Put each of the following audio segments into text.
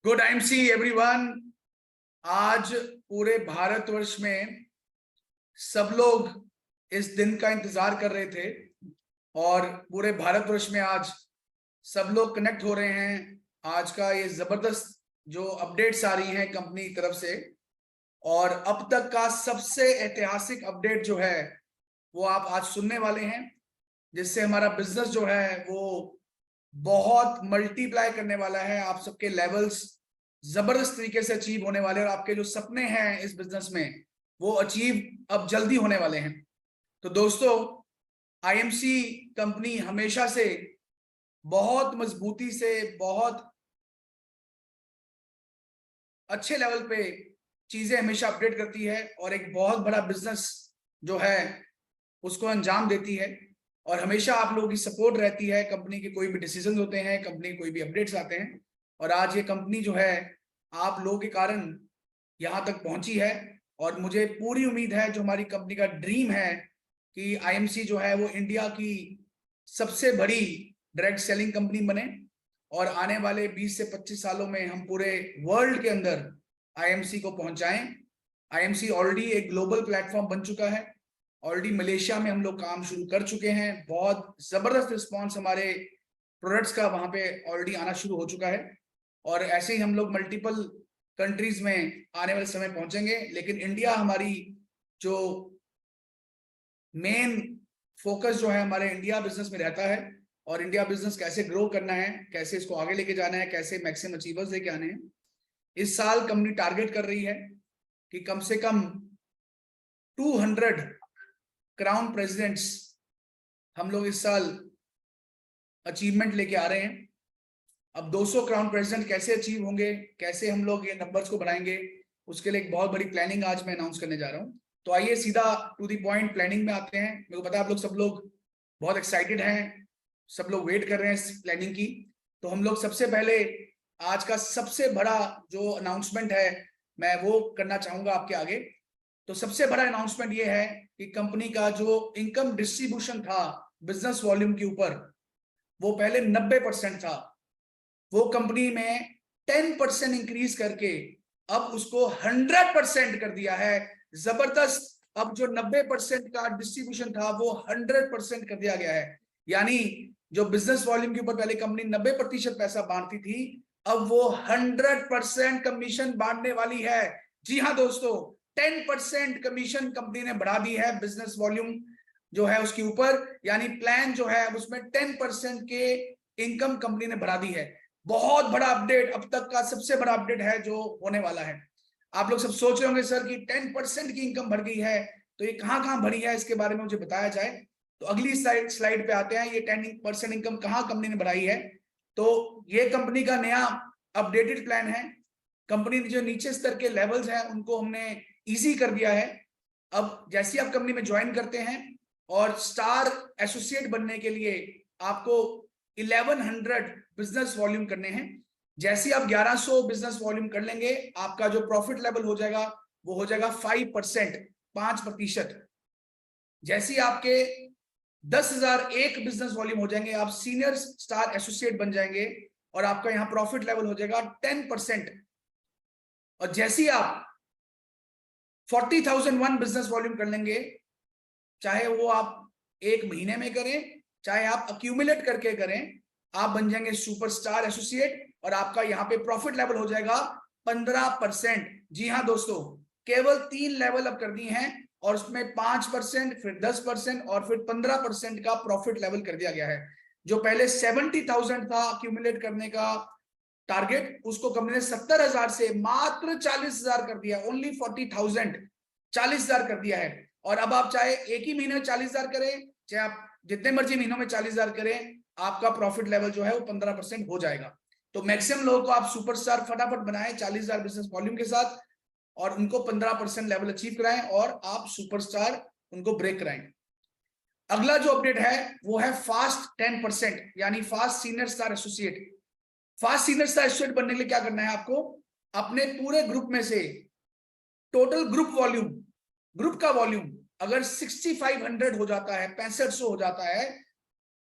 Good IMC everyone. आज पूरे भारतवर्ष में सब लोग इस दिन का इंतजार कर रहे थे और पूरे भारतवर्ष में आज सब लोग कनेक्ट हो रहे हैं। आज का ये जबरदस्त जो अपडेट्स आ रही हैं कंपनी की तरफ से, और अब तक का सबसे ऐतिहासिक अपडेट जो है वो आप आज सुनने वाले हैं, जिससे हमारा बिजनेस जो है वो बहुत मल्टीप्लाई करने वाला है। आप सबके लेवल्स जबरदस्त तरीके से अचीव होने वाले हैं और आपके जो सपने हैं इस बिजनेस में वो अचीव अब जल्दी होने वाले हैं। तो दोस्तों, आईएमसी कंपनी हमेशा से बहुत मजबूती से बहुत अच्छे लेवल पे चीजें हमेशा अपडेट करती है और एक बहुत बड़ा बिजनेस जो है उसको अंजाम देती है, और हमेशा आप लोगों की सपोर्ट रहती है। कंपनी के कोई भी डिसीजन होते हैं, कंपनी के कोई भी अपडेट्स आते हैं, और आज ये कंपनी जो है आप लोगों के कारण यहाँ तक पहुंची है। और मुझे पूरी उम्मीद है, जो हमारी कंपनी का ड्रीम है कि आईएमसी जो है वो इंडिया की सबसे बड़ी डायरेक्ट सेलिंग कंपनी बने, और आने वाले 20 से 25 सालों में हम पूरे वर्ल्ड के अंदर आईएमसी को पहुंचाएं। आईएमसी ऑलरेडी एक ग्लोबल प्लेटफॉर्म बन चुका है। ऑलरेडी मलेशिया में हम लोग काम शुरू कर चुके हैं। बहुत जबरदस्त रिस्पॉन्स हमारे प्रोडक्ट्स का वहां पे ऑलरेडी आना शुरू हो चुका है, और ऐसे ही हम लोग मल्टीपल कंट्रीज में आने वाले समय पहुंचेंगे। लेकिन इंडिया हमारी जो मेन फोकस जो है हमारे इंडिया बिजनेस में रहता है, और इंडिया बिजनेस कैसे ग्रो करना है, कैसे इसको आगे लेके जाना है, कैसे मैक्सिमम अचीवर्स लेके आने हैं। इस साल कंपनी टारगेट कर रही है कि कम से कम 200 क्राउन प्रेसिडेंट्स हम लोग इस साल अचीवमेंट लेके आ रहे हैं। अब 200 क्राउन प्रेसिडेंट कैसे अचीव होंगे, कैसे हम लोग ये नंबर्स को बनाएंगे, उसके लिए एक बहुत बड़ी प्लानिंग आज मैं अनाउंस करने जा रहा हूँ। तो आइए सीधा टू दी पॉइंट प्लानिंग में आते हैं। मेरे को पता है आप लोग सब लोग बहुत एक्साइटेड हैं, सब लोग वेट कर रहे हैं इस प्लानिंग की। तो हम लोग सबसे पहले आज का सबसे बड़ा जो अनाउंसमेंट है मैं वो करना चाहूंगा आपके आगे। तो सबसे बड़ा अनाउंसमेंट ये है कि कंपनी का जो इनकम डिस्ट्रीब्यूशन था बिजनेस वॉल्यूम के ऊपर, वो पहले 90% था, वो कंपनी में 10% इंक्रीज करके अब उसको 100% कर दिया है। जबरदस्त। अब जो 90% का डिस्ट्रीब्यूशन था वो 100% कर दिया गया है। यानी जो बिजनेस वॉल्यूम के ऊपर पहले कंपनी 90% पैसा बांटती थी, अब वो 100% कमीशन बांटने वाली है। जी हाँ दोस्तों, 10% कमीशन कंपनी ने बढ़ा दी है बिजनेस वॉल्यूम जो है उसके ऊपर। यानी प्लान जो है उसमें 10% के इनकम कंपनी ने बढ़ा दी है। बहुत बड़ा अपडेट, अब तक का सबसे बड़ा अपडेट है जो होने वाला है। आप लोग सब सोच रहे होंगे सर कि 10% की इनकम बढ़ गई है, तो ये कहां कहां बढ़ी है, इसके बारे में मुझे बताया जाए। तो अगली स्लाइड पे आते हैं। ये 10% इनकम कहां कंपनी ने बढ़ाई है। तो ये कंपनी का नया अपडेटेड प्लान है। कंपनी ने जो नीचे स्तर के लेवल्स हैं उनको हमने इजी कर दिया है। अब जैसे आप कंपनी में ज्वाइन करते हैं और स्टार एसोसिएट बनने के लिए आपको 1100 बिजनेस वॉल्यूम करने हैं। जैसे आप 1100 बिजनेस वॉल्यूम कर लेंगे, आपका जो प्रॉफिट लेवल हो जाएगा वो हो जाएगा 5%, 5%। जैसे ही आपके 10,001 बिजनेस वॉल्यूम हो जाएंगे, आप सीनियर स्टार एसोसिएट बन जाएंगे और आपका यहां प्रॉफिट लेवल हो जाएगा 10%। और जैसे ही आप 40,001 बिजनेस वॉल्यूम कर लेंगे, चाहे वो आप एक महीने में करें चाहे आप अक्यूमुलेट करके करें, आप बन जाएंगे सुपरस्टार एसोसिएट और आपका यहाँ पे प्रॉफिट लेवल हो जाएगा 15%। जी हाँ दोस्तों, केवल 3 लेवल अब कर दी हैं और उसमें 5%, फिर 10% और फिर 15% का प्रॉफिट लेवल कर दिया गया है। जो पहले 70,000 था अक्यूमुलेट करने का टारगेट, उसको कंपनी ने 70,000 से मात्र 40,000 कर दिया। ओनली 40,000, 40,000 कर दिया है। और अब आप चाहे एक ही महीने में 40,000 करें, चाहे आप जितने मर्जी महीनों में 40,000 करें, आपका प्रॉफिट लेवल जो है वो 15% हो जाएगा। तो मैक्सिमम लोगों को आप सुपरस्टार फटाफट बनाएं 40,000 बिजनेस वॉल्यूम के साथ, और उनको 15% लेवल अचीव कराएं और आप सुपरस्टार उनको ब्रेक कराएं। अगला जो अपडेट है वो है फास्ट 10%, यानी fast senior star associate. Fast senior star associate बनने के लिए क्या करना है आपको, अपने पूरे ग्रुप में से टोटल ग्रुप वॉल्यूम, ग्रुप का वॉल्यूम अगर 6500 हो जाता है, 6500 हो जाता है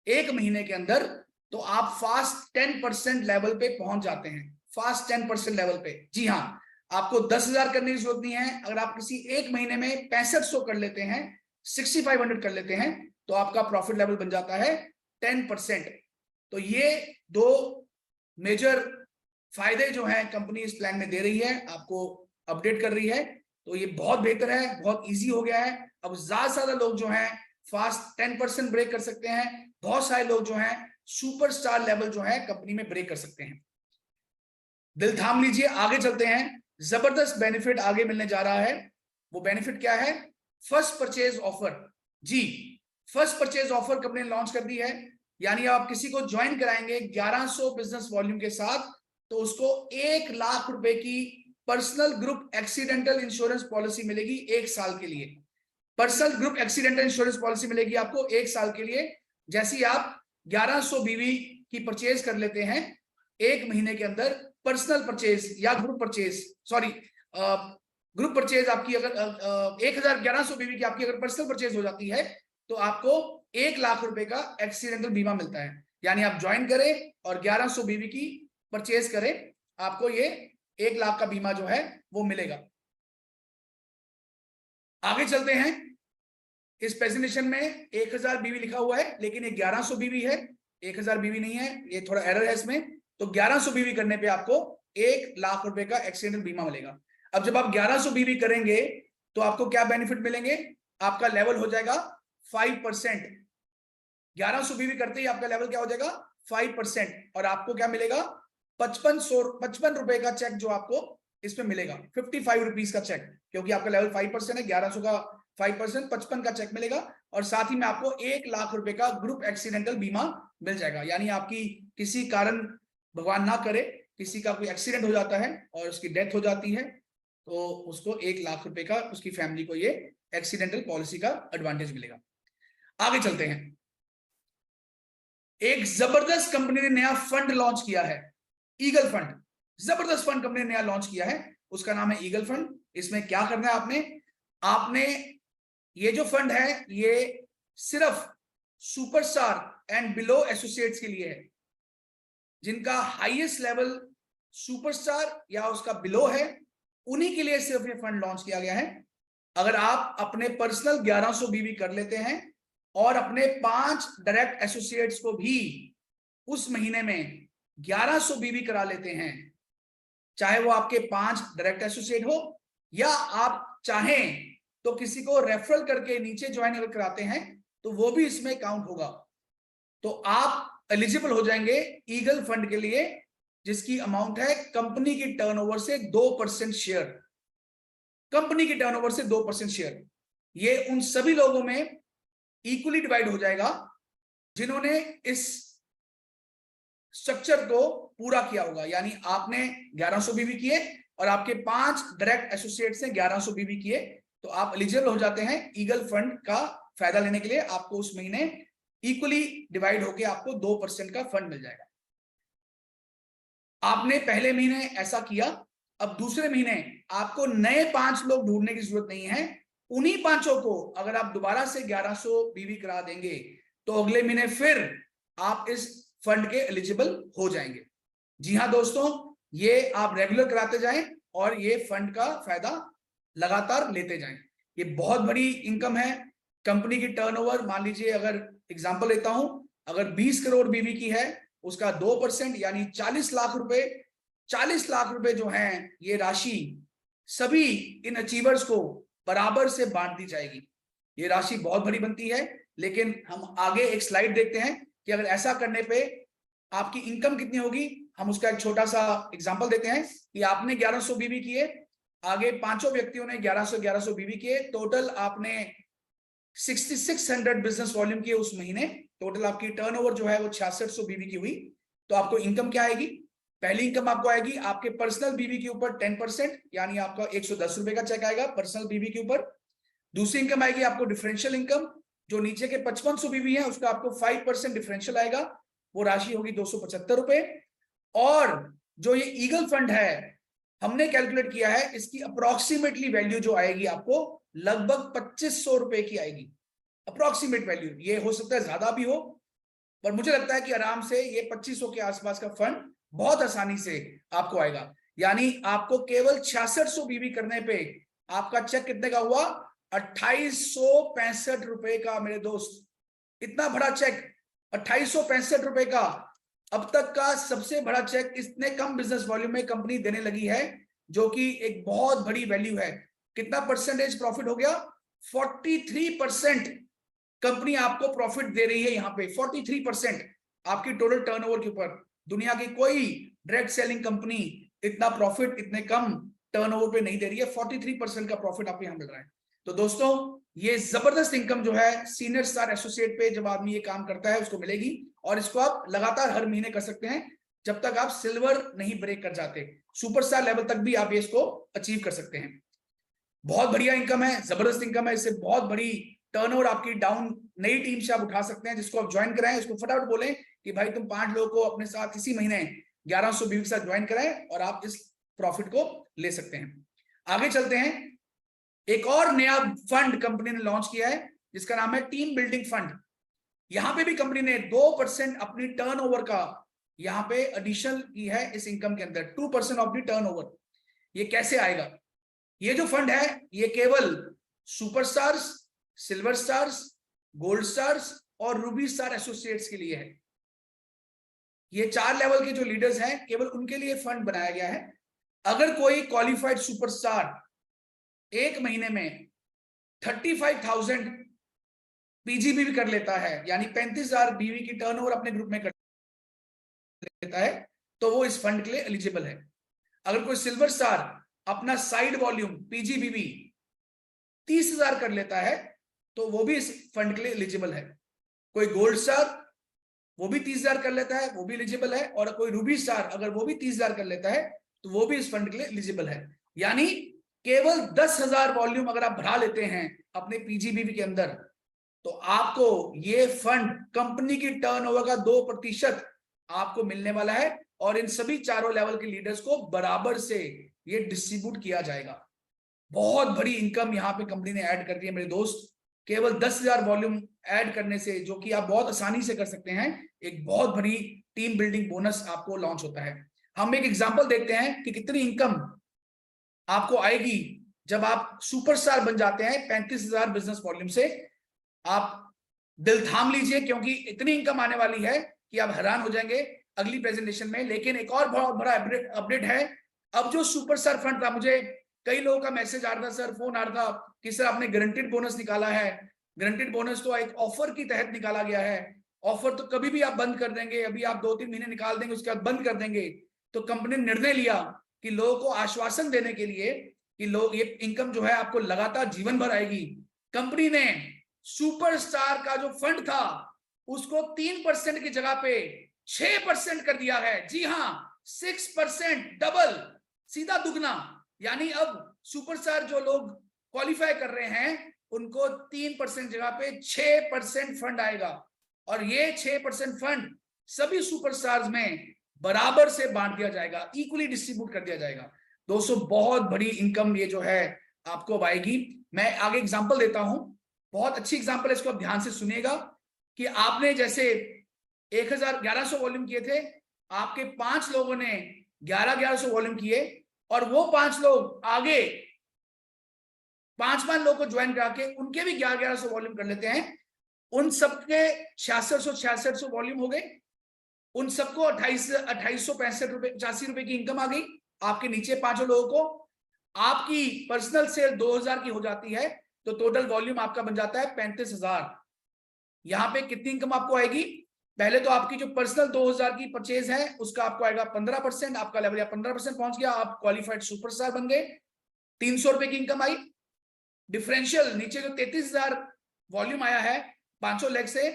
एक महीने के अंदर, तो आप फास्ट 10% लेवल पे पहुंच जाते हैं। फास्ट 10% लेवल पे। जी हाँ, आपको 10,000 करने की जरूरत नहीं है। अगर आप किसी एक महीने में 6500 कर लेते हैं, 6500 कर लेते हैं, तो आपका प्रॉफिट लेवल बन जाता है 10%। तो ये दो मेजर फायदे जो हैं कंपनी इस प्लान में दे रही है, आपको अपडेट कर रही है। तो ये बहुत बेहतर है, बहुत इजी हो गया है। अब ज्यादा से ज्यादा लोग जो हैं फास्ट 10% ब्रेक कर सकते हैं। बहुत सारे लोग जो हैं सुपरस्टार लेवल जो है कंपनी में ब्रेक कर सकते हैं। दिल थाम लीजिए, आगे चलते हैं। जबरदस्त बेनिफिट आगे मिलने जा रहा है। वो बेनिफिट क्या है? First purchase offer. जी, फर्स्ट परचेज ऑफर कंपनी ने लॉन्च कर दी है। यानी आप किसी को ज्वाइन कराएंगे 1100 बिजनेस वॉल्यूम के साथ, तो उसको 1 लाख रुपए की personal group accidental insurance policy मिलेगी 1 साल के लिए। Personal group accidental insurance policy मिलेगी आपको 1 साल के लिए। जैसे ही आप 1100 बीवी की परचेज कर लेते हैं, 1 महीने के अंदर पर्सनल परचेज या group purchase, sorry group purchase आपकी अगर 1100 बीवी की आपकी अगर पर्सनल परचेज हो जाती है, तो आपको 1 लाख रुपए का एक्सीडेंटल बीमा मिलता है। यानी आप ज्वाइन करें और 1100 बीवी की परचेज करें, आपको ये 1 लाख का बीमा जो है वो मिलेगा। आगे चलते हैं। इस प्रेजेंटेशन में 1000 बीवी लिखा हुआ है, लेकिन ये 1100 बीवी है, 1000 बीवी नहीं है, ये थोड़ा एरर है इसमें। तो 1100 बीवी करने पे आपको 1 लाख रुपए का एक्सीडेंटल बीमा मिलेगा। अब जब आप 1100 बीवी करेंगे तो आपको क्या बेनिफिट मिलेंगे? आपका लेवल हो जाएगा 5%। 1100 बीवी करते ही आपका लेवल क्या हो जाएगा? 5%। और आपको क्या मिलेगा? 55 रुपए का चेक जो आपको इसमें मिलेगा, 55 रुपीज का चेक, क्योंकि आपका लेवल 5% है। 1100 का 5%, 55 का चेक मिलेगा। और साथ ही में आपको 1 लाख रुपए का ग्रुप एक्सीडेंटल बीमा मिल जाएगा। यानी आपकी किसी कारण, भगवान ना करे, किसी का कोई एक्सीडेंट हो जाता है और उसकी डेथ हो जाती है, तो उसको 1 लाख रुपए का, उसकी फैमिली को ये एक्सीडेंटल पॉलिसी का एडवांटेज मिलेगा। आगे चलते हैं। एक जबरदस्त कंपनी ने नया फंड लॉन्च किया है, ईगल फंड। जबरदस्त फंड कंपनी ने नया लॉन्च किया है, उसका नाम है ईगल फंड। इसमें क्या करना है आपने ये जो फंड है ये सिर्फ सुपरस्टार एंड बिलो एसोसिएट्स के लिए है। जिनका हाईएस्ट लेवल सुपरस्टार या उसका बिलो है, उन्हीं के लिए सिर्फ ये फंड लॉन्च किया गया है। अगर आप अपने पर्सनल 1100 बीवी कर लेते हैं और अपने 5 डायरेक्ट एसोसिएट्स को भी उस महीने में 1100 बीवी करा लेते हैं, चाहे वो आपके 5 डायरेक्ट एसोसिएट हो या आप चाहें तो किसी को रेफरल करके नीचे ज्वाइन अगर कराते हैं, तो वो भी इसमें काउंट होगा। तो आप एलिजिबल हो जाएंगे ईगल फंड के लिए, जिसकी अमाउंट है कंपनी की टर्नओवर से 2% शेयर। कंपनी की टर्नओवर से 2% शेयर ये उन सभी लोगों में इक्वली डिवाइड हो जाएगा जिन्होंने इस स्ट्रक्चर को पूरा किया होगा। यानी आपने 1100 बीवी किए और आपके 5 डायरेक्ट एसोसिएट्स ने 1100 बीवी किए, तो आप एलिजिबल हो जाते हैं ईगल फंड का फायदा लेने के लिए। आपको उस महीने इक्वली डिवाइड होके आपको 2% का फंड मिल जाएगा। आपने पहले महीने ऐसा किया, अब दूसरे महीने आपको नए 5 लोग ढूंढने की जरूरत नहीं है। उन्हीं 5 को अगर आप दोबारा से 1100 बीवी करा देंगे, तो अगले महीने फिर आप इस फंड के एलिजिबल हो जाएंगे। जी हाँ दोस्तों, ये आप रेगुलर कराते जाएं और ये फंड का फायदा लगातार लेते जाएं। ये बहुत बड़ी इनकम है। कंपनी की टर्नओवर, मान लीजिए अगर एग्जांपल लेता हूं, अगर 20 करोड़ बीवी की है, उसका 2% यानी 40 लाख रुपए। 40 लाख रुपए जो हैं, ये राशि सभी इन अचीवर्स को बराबर से बांट दी जाएगी। ये राशि बहुत बड़ी बनती है। लेकिन हम आगे एक स्लाइड देखते हैं कि अगर ऐसा करने पे आपकी इनकम कितनी होगी। हम उसका एक छोटा सा एग्जांपल देते हैं कि आपने 1100 बीवी किए, आगे 5 व्यक्तियों ने 1100 बीवी किए, टोटल आपने 6600 बिजनेस वॉल्यूम किए उस महीने। टोटल आपकी टर्नओवर जो है वो 6600 बीवी की हुई। तो आपको इनकम क्या आएगी? पहली इनकम आपको आएगी आपके पर्सनल बीवी के ऊपर 10%, यानी आपका 110 रुपए का चेक आएगा पर्सनल बीवी के ऊपर। दूसरी इनकम आएगी आपको डिफरेंशियल इनकम, जो नीचे के 5500 बीवी है उसका आपको 5% डिफरेंशियल आएगा, वो राशि होगी 275 रुपए। और जो ये ईगल फंड है, हमने कैलकुलेट किया है, इसकी अप्रोक्सीमेटली वैल्यू जो आएगी आपको लगभग 2500 रुपए की आएगी। अप्रोक्सीमेट वैल्यू, ये हो सकता है ज्यादा भी हो, पर मुझे लगता है कि आराम से ये 2500 के आसपास का फंड बहुत आसानी से आपको आएगा। यानी आपको केवल 6600 बीवी करने पे आपका चेक कितने का हुआ, 2865 रुपए का मेरे दोस्त। इतना बड़ा चेक 2865 रुपए का, अब तक का सबसे बड़ा चेक इतने कम बिजनेस वॉल्यूम में कंपनी देने लगी है, जो कि एक बहुत बड़ी वैल्यू है। कितना परसेंटेज प्रॉफिट हो गया, 43% कंपनी आपको प्रॉफिट दे रही है यहाँ पे। 43% आपकी टोटल टर्नओवर के ऊपर। दुनिया की कोई डायरेक्ट सेलिंग कंपनी इतना प्रॉफिट इतने कम टर्नओवर पे नहीं दे रही है। 43% का प्रॉफिट आपको यहाँ मिल रहा है। तो दोस्तों ये जबरदस्त इनकम जो है सीनियर स्टार एसोसिएट पे जब आदमी ये काम करता है उसको मिलेगी, और इसको आप लगातार हर महीने कर सकते हैं जब तक आप सिल्वर नहीं ब्रेक कर जाते। सुपरस्टार लेवल तक भी आप इसको अचीव कर सकते हैं। बहुत बढ़िया इनकम है, जबरदस्त इनकम है। इससे बहुत बड़ी टर्नओवर आपकी डाउन नई टीम से आप उठा सकते हैं। जिसको आप ज्वाइन कराएं उसको फटाफट बोलें कि भाई तुम 5 लोगों को अपने साथ इसी महीने 1100 बीवी के साथ ज्वाइन कराएं और आप इस प्रॉफिट को ले सकते हैं। आगे चलते हैं। एक और नया फंड कंपनी ने लॉन्च किया है जिसका नाम है टीम बिल्डिंग फंड। यहां पे भी कंपनी ने 2% अपनी टर्नओवर का यहां पे एडिशन की है इस इनकम के अंदर, 2% ऑफ द टर्नओवर। ये कैसे आएगा? ये जो फंड है ये केवल superstars, silver stars, gold stars और रूबी स्टार एसोसिएट्स के लिए है। ये 4 लेवल के जो लीडर्स हैं केवल उनके लिए फंड बनाया गया है। अगर कोई क्वालिफाइड सुपरस्टार एक महीने में 35,000 पीजीबीवी कर लेता है, यानी 35,000 बीवी की टर्नओवर अपने ग्रुप में कर लेता है, तो वो इस फंड के लिए एलिजिबल है। अगर कोई सिल्वर स्टार अपना साइड वॉल्यूम पीजीबीवी 30,000 कर लेता है तो वो भी इस फंड के लिए एलिजिबल है। कोई गोल्ड स्टार वो भी 30,000 कर लेता है, वो भी एलिजिबल है। और कोई रूबी स्टार अगर वो भी 30,000 कर लेता है तो वो भी इस फंड के लिए एलिजिबल है। यानी केवल 10,000 वॉल्यूम अगर आप बढ़ा लेते हैं अपने पीजीबीवी के अंदर तो आपको ये फंड कंपनी की टर्नओवर का 2% आपको मिलने वाला है, और इन सभी चारों लेवल के लीडर्स को बराबर से ये डिस्ट्रीब्यूट किया जाएगा। बहुत बड़ी इनकम यहाँ पे कंपनी ने ऐड कर दी है मेरे दोस्त। केवल 10,000 वॉल्यूम ऐड करने से, जो कि आप बहुत आसानी से कर सकते हैं, एक बहुत बड़ी टीम बिल्डिंग बोनस आपको लॉन्च होता है। हम एक एग्जांपल देखते हैं कि कितनी इनकम आपको आएगी जब आप सुपरस्टार बन जाते हैं 35,000 बिजनेस वॉल्यूम से। आप दिल थाम लीजिए क्योंकि इतनी इनकम आने वाली है कि आप हैरान हो जाएंगे अगली प्रेजेंटेशन में। लेकिन एक और बहुत बड़ा अपडेट है। अब जो सुपरस्टार फंड था, मुझे कई लोगों का मैसेज आ रहा था, सर फोन आ रहा था कि सर आपने गारंटीड बोनस निकाला है। गारंटीड बोनस तो एक ऑफर की तहत निकाला गया है। ऑफर तो कभी भी आप बंद कर देंगे, अभी आप 2-3 महीने निकाल देंगे उसके बाद बंद कर देंगे। तो कंपनी ने निर्णय लिया कि लोगों को आश्वासन देने के लिए कि लोग ये इनकम जो है आपको लगातार जीवन भर आएगी। कंपनी ने सुपरस्टार का जो फंड था उसको 3% की जगह पे 6% कर दिया है। जी हां, 6%, डबल, सीधा दुगना। यानी अब सुपरस्टार जो लोग क्वालिफाई कर रहे हैं उनको 3% जगह पे 6% फंड आएगा, और ये 6% फंड सभी सुपरस्टार्स में बराबर से बांट दिया जाएगा, इक्वली डिस्ट्रीब्यूट कर दिया जाएगा। दोस्तों बहुत बड़ी इनकम ये जो है आपको आएगी। मैं आगे एग्जांपल देता हूं, बहुत अच्छी एग्जांपल है, इसको आप ध्यान से सुनिएगा। कि आपने जैसे 1100 वॉल्यूम किए थे, आपके 5 लोगों ने 1100 वॉल्यूम किए, और वो 5 लोग आगे 5 लोगों को ज्वाइन करा के उनके भी 1100 वॉल्यूम कर लेते हैं। उन सबके 6600 वॉल्यूम हो गए। उन सबको 2865 रुपए 85 रुपए की इनकम आ गई। आपके नीचे 5 लोगों को आपकी पर्सनल सेल 2000 की हो जाती है, तो टोटल वॉल्यूम आपका बन जाता है 35,000। यहां पे कितनी इनकम आपको आएगी? पहले तो आपकी जो पर्सनल 2000 की परचेज है उसका आपको आएगा 15%। आपका लेवल या 15% पहुंच गया, आप क्वालिफाइड सुपरस्टार बन गए। 300 रुपए की इनकम आई। डिफरेंशियल नीचे जो 33,000 वॉल्यूम आया है 500 लेग से,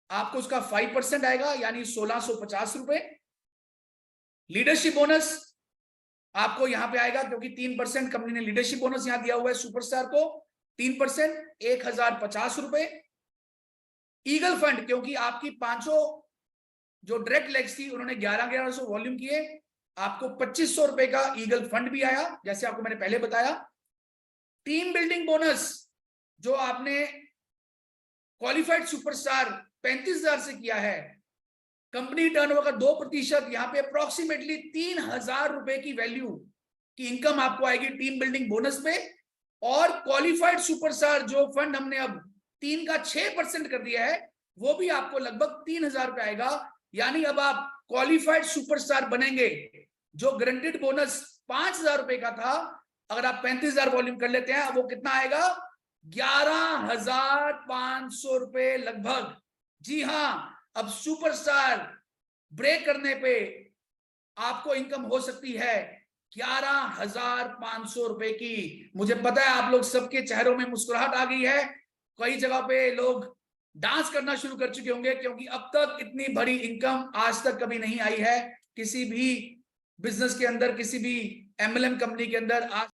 आपको उसका 5% आएगा, यानी 1650 रुपए। लीडरशिप बोनस आपको यहां पे आएगा क्योंकि 3% कंपनी ने लीडरशिप बोनस यहां दिया हुआ है सुपरस्टार को। 3% 1050 रुपए। ईगल फंड, क्योंकि आपकी 500 जो डायरेक्ट लेग्स थी उन्होंने 1100 वॉल्यूम किए, आपको 2500 रुपए का ईगल फंड भी आया, जैसे आपको मैंने पहले बताया। टीम बिल्डिंग बोनस जो आपने क्वालिफाइड सुपरस्टार 35,000 से किया है, कंपनी टर्नओवर का 2%, यहाँ पे अप्रोक्सीमेटली 3,000 रुपए की वैल्यू की इनकम आपको आएगी टीम बिल्डिंग बोनस पे। और क्वालिफाइड सुपरस्टार जो फंड हमने अब 3 का 6% कर दिया है, वो भी आपको लगभग 3,000 रुपए आएगा। यानी अब आप क्वालिफाइड सुपरस्टार बनेंगे। जो गारंटेड बोनस 5,000 रुपए का था, अगर आप 35,000 वॉल्यूम कर लेते हैं, वो कितना आएगा? 11,500 रुपए लगभग। जी हाँ, अब सुपरस्टार ब्रेक करने पे आपको इनकम हो सकती है 11,500 रुपए की। मुझे पता है आप लोग सबके चेहरों में मुस्कुराहट आ गई है, कई जगह पे लोग डांस करना शुरू कर चुके होंगे, क्योंकि अब तक इतनी बड़ी इनकम आज तक कभी नहीं आई है किसी भी बिजनेस के अंदर, किसी भी एमएलएम कंपनी के अंदर। आज